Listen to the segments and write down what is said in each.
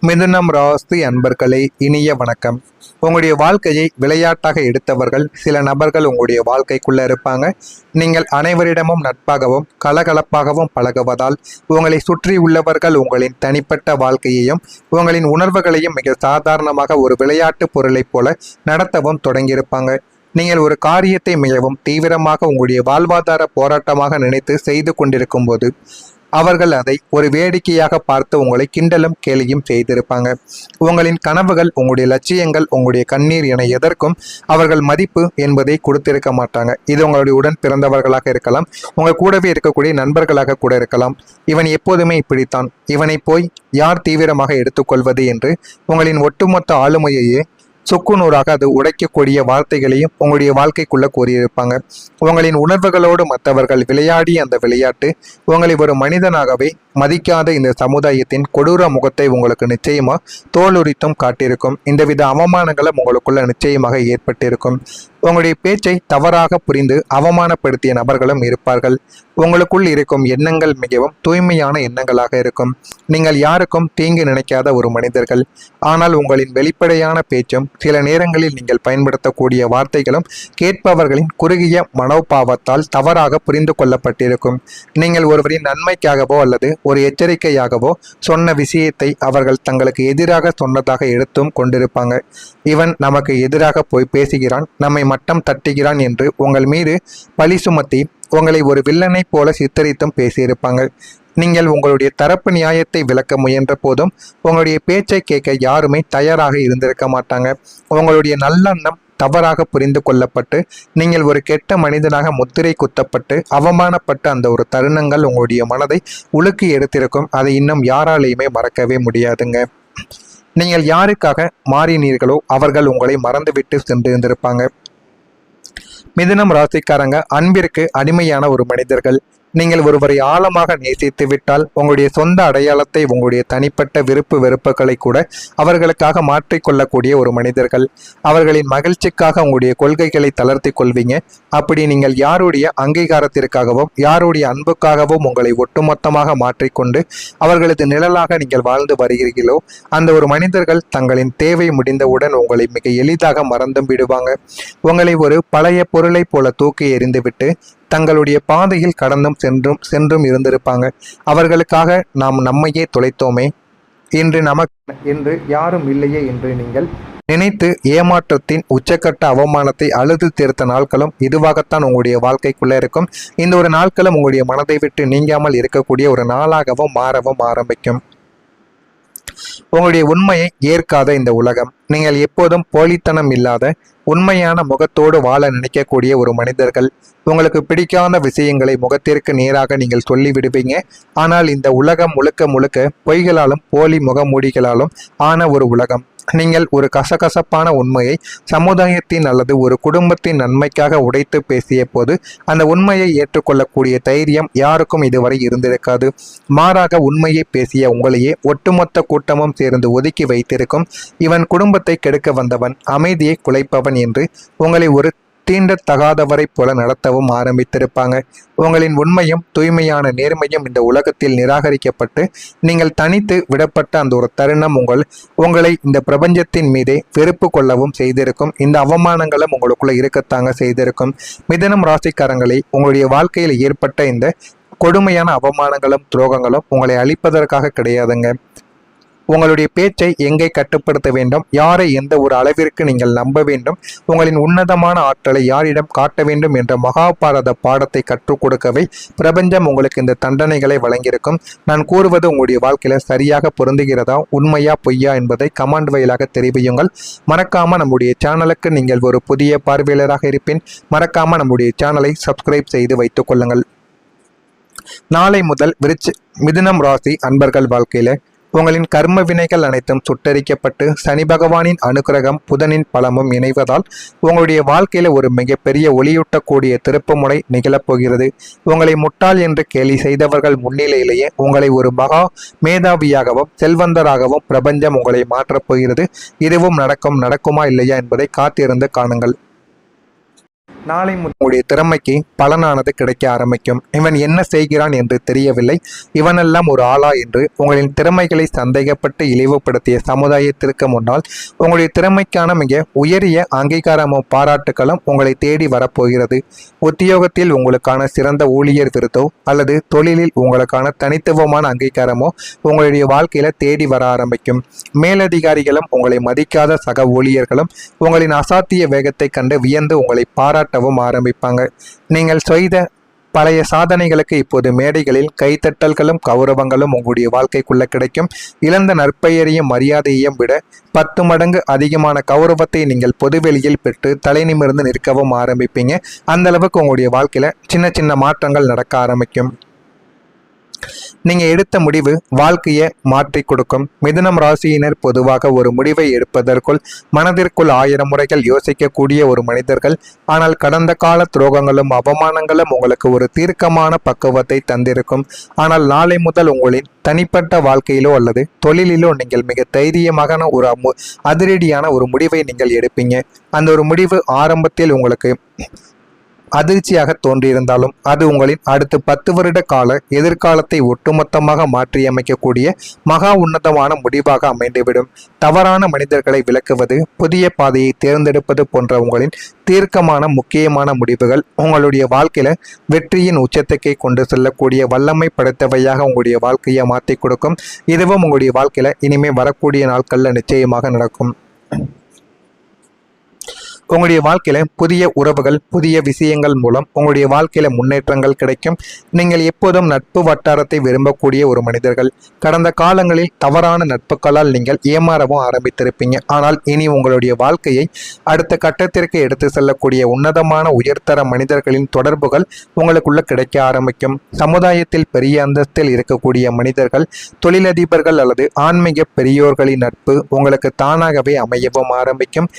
மிதுனம் ராசி அன்பர்களே, இனிய வணக்கம். உங்களுடைய வாழ்க்கையை விளையாட்டாக எடுத்தவர்கள் சில நபர்கள் உங்களுடைய வாழ்க்கைக்குள்ள இருப்பாங்க. நீங்கள் அனைவரிடமும் நட்பாகவும் கலகலப்பாகவும் பழகுவதால் உங்களை சுற்றி உள்ளவர்கள் உங்களின் தனிப்பட்ட வாழ்க்கையையும் உங்களின் உணர்வுகளையும் மிக சாதாரணமாக ஒரு விளையாட்டு பொருளைப் போல நடத்தவும் தொடங்கியிருப்பாங்க. நீங்கள் ஒரு காரியத்தை மிகவும் தீவிரமாக உங்களுடைய வாழ்வாதார போராட்டமாக நினைத்து செய்து கொண்டிருக்கும் போது அவர்கள் அதை ஒரு வேடிக்கையாக பார்த்து உங்களை கிண்டலும் கேலியும் செய்திருப்பாங்க. உங்களின் கனவுகள், உங்களுடைய லட்சியங்கள், உங்களுடைய கண்ணீர் என எதற்கும் அவர்கள் மதிப்பு என்பதை கொடுத்திருக்க மாட்டாங்க. இது உங்களுடைய உடன் பிறந்தவர்களாக இருக்கலாம், உங்கள் கூடவே இருக்கக்கூடிய நண்பர்களாக கூட இருக்கலாம். இவன் எப்போதுமே இப்படித்தான், இவனை போய் யார் தீவிரமாக எடுத்துக்கொள்வது என்று உங்களின் ஒட்டுமொத்த ஆளுமையையே சுக்குநூறாக அது உடைக்கக்கூடிய வார்த்தைகளையும் உங்களுடைய வாழ்க்கைக்குள்ள கூறியிருப்பாங்க. உங்களின் உணர்வுகளோடு மற்றவர்கள் விளையாடி அந்த விளையாட்டு உங்களை ஒரு மனிதனாகவே மதிக்காத இந்த சமுதாயத்தின் கொடூர முகத்தை உங்களுக்கு நிச்சயமா தோலுரித்தும் காட்டியிருக்கும். இந்தவித அவமானங்களும் உங்களுக்குள்ள நிச்சயமாக ஏற்பட்டிருக்கும். உங்களுடைய பேச்சை தவறாக புரிந்து அவமானப்படுத்திய நபர்களும் இருப்பார்கள். உங்களுக்குள் இருக்கும் எண்ணங்கள் மிகவும் தூய்மையான எண்ணங்களாக இருக்கும். நீங்கள் யாருக்கும் தீங்கு நினைக்காத ஒரு மனிதர்கள். ஆனால் உங்களின் வெளிப்படையான பேச்சும் சில நேரங்களில் நீங்கள் பயன்படுத்தக்கூடிய வார்த்தைகளும் கேட்பவர்களின் குறுகிய மனோபாவத்தால் தவறாக புரிந்து கொள்ளப்பட்டிருக்கும். நீங்கள் ஒருவரின் நன்மைக்காகவோ அல்லது ஒரு எச்சரிக்கையாகவோ சொன்ன விஷயத்தை அவர்கள் தங்களுக்கு எதிராக சொன்னதாக எடுத்தும் கொண்டிருப்பாங்க. இவன் நமக்கு எதிராக போய் பேசுகிறான், நம்மை மட்டம் தட்டுகிறான் என்று உங்கள் மீது பழி சுமத்தி உங்களை ஒரு வில்லனை போல சித்தரித்தும் பேசியிருப்பாங்க. நீங்கள் உங்களுடைய தரப்பு நியாயத்தை விளக்க முயன்ற போதும் உங்களுடைய பேச்சை கேட்க யாருமே தயாராக இருந்திருக்க மாட்டாங்க. உங்களுடைய நல்லெண்ணம் தவறாக புரிந்து கொள்ளப்பட்டு நீங்கள் ஒரு கெட்ட மனிதனாக முத்திரை குத்தப்பட்டு அவமானப்பட்ட அந்த ஒரு தருணங்கள் உங்களுடைய மனதை உலுக்கி எடுத்திருக்கும். அதை இன்னும் யாராலையுமே மறக்கவே முடியாதுங்க. நீங்கள் யாருக்காக மாறினீர்களோ அவர்கள் உங்களை மறந்துவிட்டு சென்று இருந்திருப்பாங்க. மிதுனம் ராசிக்காரங்க அன்பிற்கு அடிமையான ஒரு மனிதர்கள். நீங்கள் ஒருவரை ஆழமாக நேசித்து விட்டால் உங்களுடைய சொந்த அடையாளத்தை, உங்களுடைய தனிப்பட்ட விருப்பு வெறுப்புகளை கூட அவர்களுக்காக மாற்றிக்கொள்ளக்கூடிய ஒரு மனிதர்கள். அவர்களின் மகிழ்ச்சிக்காக உங்களுடைய கொள்கைகளை தளர்த்தி கொள்வீங்க. அப்படி நீங்கள் யாருடைய அங்கீகாரத்திற்காகவும் யாருடைய அன்புக்காகவும் உங்களை ஒட்டுமொத்தமாக மாற்றிக்கொண்டு அவர்களது நிழலாக நீங்கள் வாழ்ந்து வருகிறீர்களோ அந்த ஒரு மனிதர்கள் தங்களின் தேவை முடிந்தவுடன் உங்களை மிக எளிதாக மறந்தும் விடுவாங்க. உங்களை ஒரு பழைய பொருளை போல தூக்கி எறிந்துவிட்டு தங்களுடைய பாதையில் கடந்தும் சென்றும் இருந்திருப்பாங்க. அவர்களுக்காக நாம் நம்மையே தொலைத்தோமே, இன்று யாரும் இல்லையே என்று நீங்கள் நினைத்து ஏமாற்றத்தின் உச்சக்கட்ட அவமானத்தை அழுது தீர்த்த நாட்களும் இதுவாகத்தான் உங்களுடைய வாழ்க்கைக்குள்ள இருக்கும். இந்த ஒரு நாட்களும் உங்களுடைய மனதை விட்டு நீங்காமல் இருக்கக்கூடிய ஒரு நாளாகவும் மாறவும் ஆரம்பிக்கும். உங்களுடைய உண்மையை ஏற்காத இந்த உலகம், நீங்கள் எப்போதும் போலித்தனம் இல்லாத உண்மையான முகத்தோடு வாழ நினைக்கக்கூடிய ஒரு மனிதர்கள். உங்களுக்கு பிடிக்காத விஷயங்களை முகத்திற்கு நேராக நீங்கள் சொல்லிவிடுவீங்க. ஆனால் இந்த உலகம் முழுக்க முழுக்க பொய்களாலும் போலி முகமூடிகளாலும் ஆன ஒரு உலகம். நீங்கள் ஒரு கசகசப்பான உண்மையை சமுதாயத்தின் அல்லது ஒரு குடும்பத்தின் நன்மைக்காக உடைத்து பேசிய போது அந்த உண்மையை ஏற்றுக்கொள்ளக்கூடிய தைரியம் யாருக்கும் இதுவரை இருந்திருக்காது. மாறாக உண்மையை பேசிய உங்களையே ஒட்டுமொத்த கூட்டமும் சேர்ந்து ஒதுக்கி வைத்திருக்கும். இவன் குடும்பத்தை கெடுக்க வந்தவன், அமைதியை குலைப்பவன் என்று உங்களை ஒரு தீண்டத்தகாதவரை போல நடத்தவும் ஆரம்பித்திருப்பாங்க. உங்களின் உண்மையும் தூய்மையான நேர்மையும் இந்த உலகத்தில் நிராகரிக்கப்பட்டு நீங்கள் தனித்து விடப்பட்ட அந்த ஒரு தருணம் உங்களை இந்த பிரபஞ்சத்தின் மீதே வெறுப்பு கொள்ளவும் செய்திருக்கும். இந்த அவமானங்களும் உங்களுக்குள்ள இருக்கத்தாங்க செய்திருக்கும். மிதுனம் ராசிக்காரங்களை உங்களுடைய வாழ்க்கையில் ஏற்பட்ட இந்த கொடுமையான அவமானங்களும் துரோகங்களும் உங்களை அழிப்பதற்காக கிடையாதுங்க. உங்களுடைய பேச்சை எங்கே கட்டுப்படுத்த வேண்டும், யாரை எந்த ஒரு அளவிற்கு நீங்கள் நம்ப வேண்டும், உங்களின் உன்னதமான ஆற்றலை யாரிடம் காட்ட வேண்டும் என்ற மகாபாரத பாடத்தை கற்றுக் கொடுக்கவே பிரபஞ்சம் உங்களுக்கு இந்த தண்டனைகளை வழங்கியிருக்கும். நான் கூறுவது உங்களுடைய வாழ்க்கையில சரியாக பொருந்துகிறதா, உண்மையா பொய்யா என்பதை கமெண்ட் வாயிலாக தெரிவியுங்கள். மறக்காம நம்முடைய சேனலுக்கு நீங்கள் ஒரு புதிய பார்வையாளராக இருப்பின் மறக்காம நம்முடைய சேனலை சப்ஸ்கிரைப் செய்து வைத்துக் கொள்ளுங்கள். நாளை முதல் மிதுனம் ராசி அன்பர்கள் வாழ்க்கையில உங்களின் கர்ம வினைகள் அனைத்தும் சுட்டரிக்கப்பட்டு சனி பகவானின் அனுகிரகம் புதனின் பலமும் இணைவதால் உங்களுடைய வாழ்க்கையில ஒரு மிகப்பெரிய ஒளியூட்டக்கூடிய திருப்புமுனை நிகழப்போகிறது. உங்களை முட்டாள் என்று கேலி செய்தவர்கள் முன்னிலையிலேயே உங்களை ஒரு மகா மேதாவியாகவும் செல்வந்தராகவும் பிரபஞ்சம் உங்களை மாற்றப் போகிறது. இதுவும் நடக்குமா இல்லையா என்பதை காத்திருந்து காணுங்கள். நாளை உங்களுடைய திறமைக்கு பலனானது கிடைக்க ஆரம்பிக்கும். இவன் என்ன செய்கிறான் என்று தெரியவில்லை, இவனெல்லாம் ஒரு ஆளா என்று உங்களின் திறமைகளை சந்தேகப்பட்டு இழிவுபடுத்திய சமுதாயத்திற்கு முன்னால் உங்களுடைய திறமைக்கான மிக உயரிய அங்கீகாரமும் பாராட்டுகளும் உங்களை தேடி வரப்போகிறது. உத்தியோகத்தில் உங்களுக்கான சிறந்த ஊழியர் விருதோ அல்லது தொழிலில் உங்களுக்கான தனித்துவமான அங்கீகாரமோ உங்களுடைய வாழ்க்கையில தேடி வர ஆரம்பிக்கும். மேலதிகாரிகளும் உங்களை மதிக்காத சக ஊழியர்களும் உங்களின் அசாத்திய வேகத்தை கண்டு வியந்து உங்களை பாராட்டவும் ஆரம்பிப்பாங்க. நீங்கள் செய்த பழைய சாதனைகளுக்கு இப்போது மேடைகளில் கைத்தட்டல்களும் கௌரவங்களும் உங்களுடைய வாழ்க்கைக்குள்ள கிடைக்கும். இழந்த நற்பெயரையும் மரியாதையையும் விட 10 மடங்கு அதிகமான கௌரவத்தை நீங்கள் பொதுவெளியில் பெற்று தலை நிமிர்ந்து நிற்கவும் ஆரம்பிப்பீங்க. அந்த அளவுக்கு உங்களுடைய வாழ்க்கையில சின்ன சின்ன மாற்றங்கள் நடக்க ஆரம்பிக்கும். நீங்க எடுத்த முடிவு வாழ்க்கையை மாற்றி கொடுக்கும். மிதுனம் ராசியினர் பொதுவாக ஒரு முடிவை எடுப்பதற்குள் மனதிற்குள் 1000 முறைகள் யோசிக்கக்கூடிய ஒரு மனிதர்கள். ஆனால் கடந்த கால துரோகங்களும் அவமானங்களும் உங்களுக்கு ஒரு தீர்க்கமான பக்குவத்தை தந்திருக்கும். ஆனால் நாளை முதல் உங்களின் தனிப்பட்ட வாழ்க்கையிலோ அல்லது தொழிலிலோ நீங்கள் மிக தைரியமான ஒரு அதிரடியான ஒரு முடிவை நீங்கள் எடுப்பீங்க. அந்த ஒரு முடிவு ஆரம்பத்தில் உங்களுக்கு அதிர்ச்சியாக தோன்றியிருந்தாலும் அது உங்களின் அடுத்த 10 வருட கால எதிர்காலத்தை ஒட்டுமொத்தமாக மாற்றியமைக்கக்கூடிய மகா உன்னதமான முடிவாக அமைந்துவிடும். தவறான மனிதர்களை விலக்குவது, புதிய பாதையை தேர்ந்தெடுப்பது போன்ற உங்களின் தீர்க்கமான முக்கியமான முடிவுகள் உங்களுடைய வாழ்க்கையில வெற்றியின் உச்சத்துக்கை கொண்டு செல்லக்கூடிய வல்லமை படைத்தவையாக உங்களுடைய வாழ்க்கையை மாற்றி கொடுக்கும். இதுவும் உங்களுடைய வாழ்க்கையில இனிமே வரக்கூடிய நாட்கள்ல நிச்சயமாக நடக்கும். உங்களுடைய வாழ்க்கையில புதிய உறவுகள், புதிய விஷயங்கள் மூலம் உங்களுடைய வாழ்க்கையில முன்னேற்றங்கள் கிடைக்கும். நீங்கள் எப்போதும் நட்பு வட்டாரத்தை விரும்பக்கூடிய ஒரு மனிதர்கள். கடந்த காலங்களில் தவறான நட்புகளால் நீங்கள் ஏமாறவும் ஆரம்பித்திருப்பீங்க. ஆனால் இனி உங்களுடைய வாழ்க்கையை அடுத்த கட்டத்திற்கு எடுத்து செல்லக்கூடிய உன்னதமான உயர்தர மனிதர்களின் தொடர்புகள் உங்களுக்குள்ள கிடைக்க ஆரம்பிக்கும். சமுதாயத்தில் பெரிய அந்தஸ்தில் இருக்கக்கூடிய மனிதர்கள், தொழிலதிபர்கள் அல்லது ஆன்மீக பெரியோர்களின் நட்பு உங்களுக்கு தானாகவே அமையவும் ஆரம்பிக்கும்.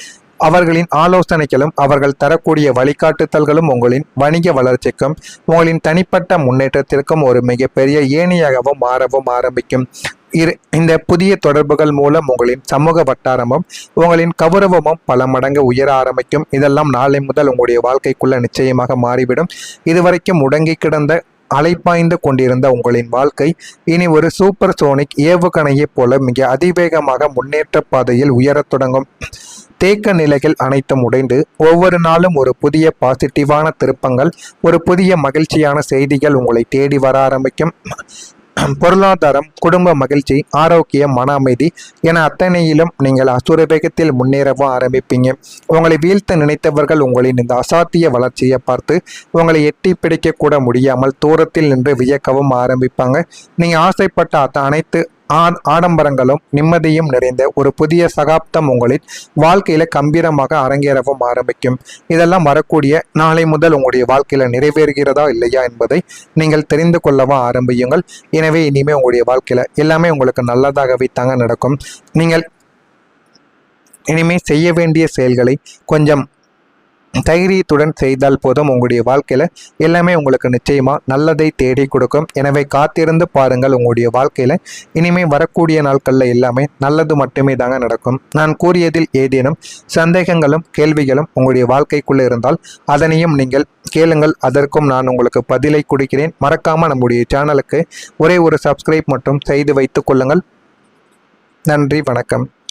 அவர்களின் ஆலோசனைகளும் அவர்கள் தரக்கூடிய வழிகாட்டுதல்களும் உங்களின் வணிக வளர்ச்சிக்கும் உங்களின் தனிப்பட்ட முன்னேற்றத்திற்கும் ஒரு மிகப்பெரிய ஏணியாகவும் மாறவும் ஆரம்பிக்கும். இந்த புதிய தொடர்புகள் மூலம் உங்களின் சமூக வட்டாரமும் உங்களின் கௌரவமும் பல மடங்கு உயர ஆரம்பிக்கும். இதெல்லாம் நாளை முதல் உங்களுடைய வாழ்க்கைக்குள்ள நிச்சயமாக மாறிவிடும். இதுவரைக்கும் முடங்கி கிடந்த அலைப்பாய்ந்து கொண்டிருந்த உங்களின் வாழ்க்கை இனி ஒரு சூப்பர் சோனிக் ஏவுகணையைப் போல மிக அதிவேகமாக முன்னேற்ற பாதையில் உயரத் தொடங்கும். தேக்க நிலைகள் அனைத்தும் உடைந்து ஒவ்வொரு நாளும் ஒரு புதிய பாசிட்டிவான திருப்பங்கள், ஒரு புதிய மகிழ்ச்சியான செய்திகள் உங்களை தேடி வர ஆரம்பிக்கும். பொருளாதாரம், குடும்ப மகிழ்ச்சி, ஆரோக்கியம், மன அமைதி என அத்தனையிலும் நீங்கள் அசுர வேகத்தில் முன்னேறவும் ஆரம்பிப்பீங்க. உங்களை வீழ்த்த நினைத்தவர்கள் உங்களின் இந்த அசாத்திய வளர்ச்சியை பார்த்து உங்களை எட்டி பிடிக்க கூட முடியாமல் தூரத்தில் நின்று வியக்கவும் ஆரம்பிப்பாங்க. நீங்க ஆசைப்பட்ட அனைத்து ஆடம்பரங்களும் நிம்மதியும் நிறைந்த ஒரு புதிய சகாப்தம் உங்களின் வாழ்க்கையில கம்பீரமாக அரங்கேறவும் ஆரம்பிக்கும். இதெல்லாம் வரக்கூடிய நாளை முதல் உங்களுடைய வாழ்க்கையில நிறைவேறுகிறதா இல்லையா என்பதை நீங்கள் தெரிந்து கொள்ளவும் ஆரம்பியுங்கள். எனவே இனிமே உங்களுடைய வாழ்க்கையில எல்லாமே உங்களுக்கு நல்லதாகவே தாங்க நடக்கும். நீங்கள் இனிமே செய்ய வேண்டிய செயல்களை கொஞ்சம் தைரியத்துடன் செய்தால் போதும். உங்களுடைய வாழ்க்கையில எல்லாமே உங்களுக்கு நிச்சயமா நல்லதை தேடி கொடுக்கும். எனவே காத்திருந்து பாருங்கள். உங்களுடைய வாழ்க்கையில இனிமே வரக்கூடிய நாட்கள்ல எல்லாமே நல்லது மட்டுமே தாங்க நடக்கும். நான் கூறியதில் ஏதேனும் சந்தேகங்களும் கேள்விகளும் உங்களுடைய வாழ்க்கைக்குள்ள இருந்தால் அதனையும் நீங்கள் கேளுங்கள். அதற்கும் நான் உங்களுக்கு பதிலை கொடுக்கிறேன். மறக்காம நம்முடைய சேனலுக்கு ஒரே ஒரு சப்ஸ்கிரைப் மட்டும் செய்து வைத்துக் கொள்ளுங்கள். நன்றி, வணக்கம்.